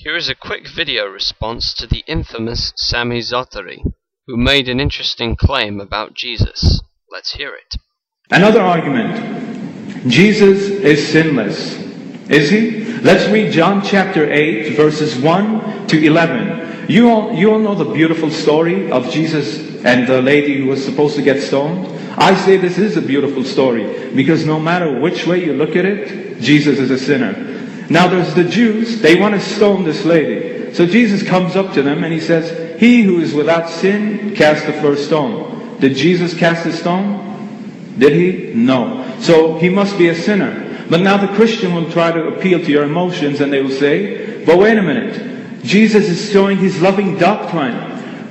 Here is a quick video response to the infamous Sami Zaatari, who made an interesting claim about Jesus. Let's hear it. Another argument. Jesus is sinless. Is he? Let's read John chapter 8, verses 1 to 11. You all know the beautiful story of Jesus and the lady who was supposed to get stoned? I say this is a beautiful story, because no matter which way you look at it, Jesus is a sinner. Now there's the Jews, they want to stone this lady. So Jesus comes up to them and he says, "He who is without sin, cast the first stone." Did Jesus cast the stone? Did he? No. So he must be a sinner. But now the Christian will try to appeal to your emotions and they will say, "But wait a minute, Jesus is showing his loving doctrine."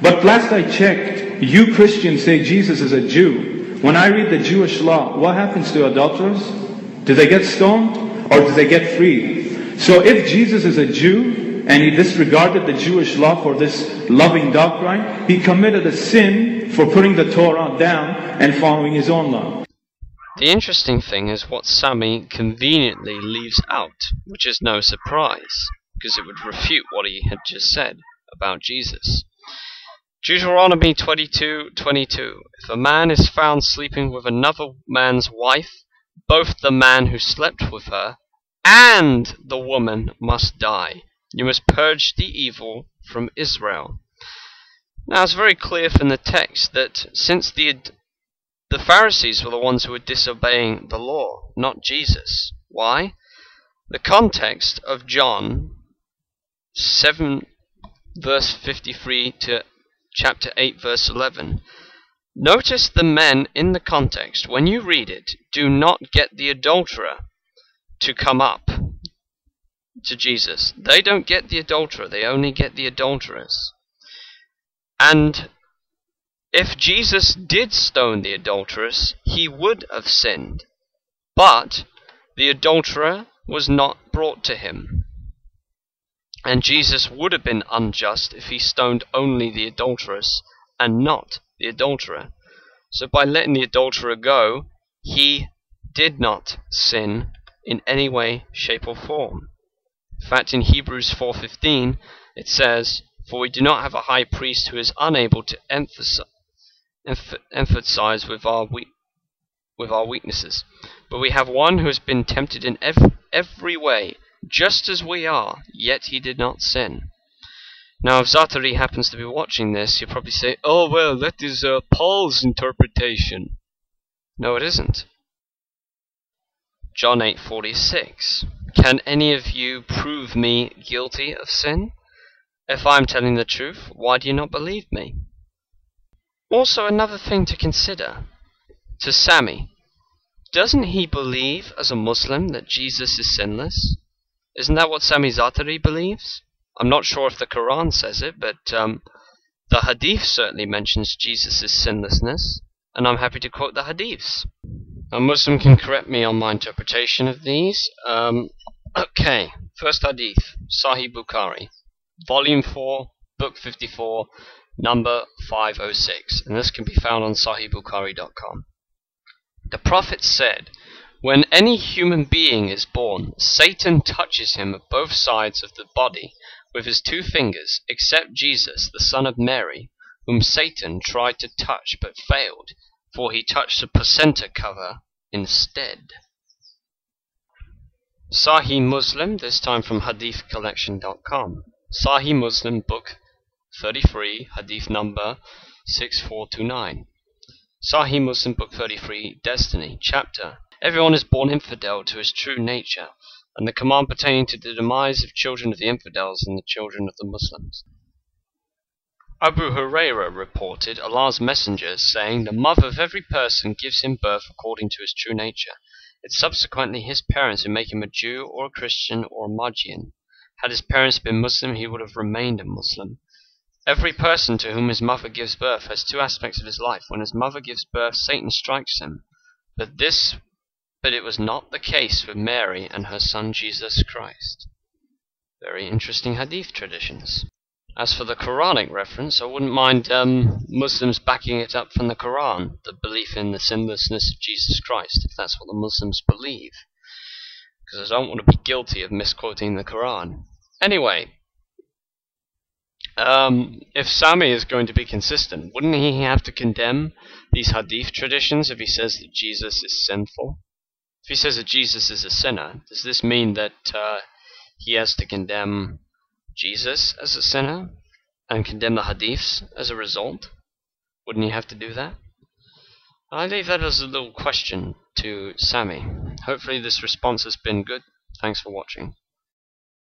But last I checked, you Christians say Jesus is a Jew. When I read the Jewish law, what happens to adulterers? Do they get stoned or do they get freed? So if Jesus is a Jew and he disregarded the Jewish law for this loving doctrine, he committed a sin for putting the Torah down and following his own law. The interesting thing is what Sami conveniently leaves out, which is no surprise, because it would refute what he had just said about Jesus. Deuteronomy 22:22. If a man is found sleeping with another man's wife, both the man who slept with her and the woman must die. You must purge the evil from Israel. Now it's very clear from the text that since the Pharisees were the ones who were disobeying the law, not Jesus. Why? The context of John 7 verse 53 to chapter 8 verse 11. Notice the men in the context, when you read it, do not get the adulterer to come up to Jesus. They don't get the adulterer, they only get the adulteress. And if Jesus did stone the adulteress, he would have sinned. But the adulterer was not brought to him. And Jesus would have been unjust if he stoned only the adulteress and not the adulterer. So by letting the adulterer go, he did not sin in any way, shape or form. In fact, in Hebrews 4:15 it says, "For we do not have a high priest who is unable to emphasize with our weaknesses, but we have one who has been tempted in every way, just as we are, yet he did not sin." Now if Zaatari happens to be watching this, he'll probably say, "Oh well, that is Paul's interpretation." No, it isn't. John 8:46. Can any of you prove me guilty of sin? If I am telling the truth, why do you not believe me? Also another thing to consider. To Sami, doesn't he believe as a Muslim that Jesus is sinless? Isn't that what Sami Zaatari believes? I'm not sure if the Quran says it, but the Hadith certainly mentions Jesus' sinlessness, and I'm happy to quote the Hadiths. A Muslim can correct me on my interpretation of these. Okay, first Hadith, Sahih Bukhari, Volume 4, Book 54, number 506, and this can be found on sahihbukhari.com. The Prophet said, "When any human being is born, Satan touches him at both sides of the body with his 2 fingers, except Jesus, the son of Mary, whom Satan tried to touch but failed, for he touched the placenta cover instead." Sahih Muslim, this time from hadithcollection.com. Sahih Muslim, Book 33, Hadith number 6429. Sahih Muslim, Book 33, Destiny, Chapter, "Everyone is born infidel to his true nature, and the command pertaining to the demise of children of the infidels and the children of the Muslims." Abu Hurairah reported Allah's Messenger saying, "The mother of every person gives him birth according to his true nature. It's subsequently his parents who make him a Jew or a Christian or a Magian. Had his parents been Muslim, he would have remained a Muslim. Every person to whom his mother gives birth has 2 aspects of his life. When his mother gives birth, Satan strikes him. But it was not the case with Mary and her son Jesus Christ." Very interesting Hadith traditions. As for the Quranic reference, I wouldn't mind Muslims backing it up from the Quran, the belief in the sinlessness of Jesus Christ, if that's what the Muslims believe. Because I don't want to be guilty of misquoting the Quran. Anyway, if Sami is going to be consistent, wouldn't he have to condemn these Hadith traditions if he says that Jesus is sinful? If he says that Jesus is a sinner, does this mean that he has to condemn Jesus as a sinner and condemn the Hadiths as a result? Wouldn't he have to do that? I leave that as a little question to Sami. Hopefully this response has been good. Thanks for watching.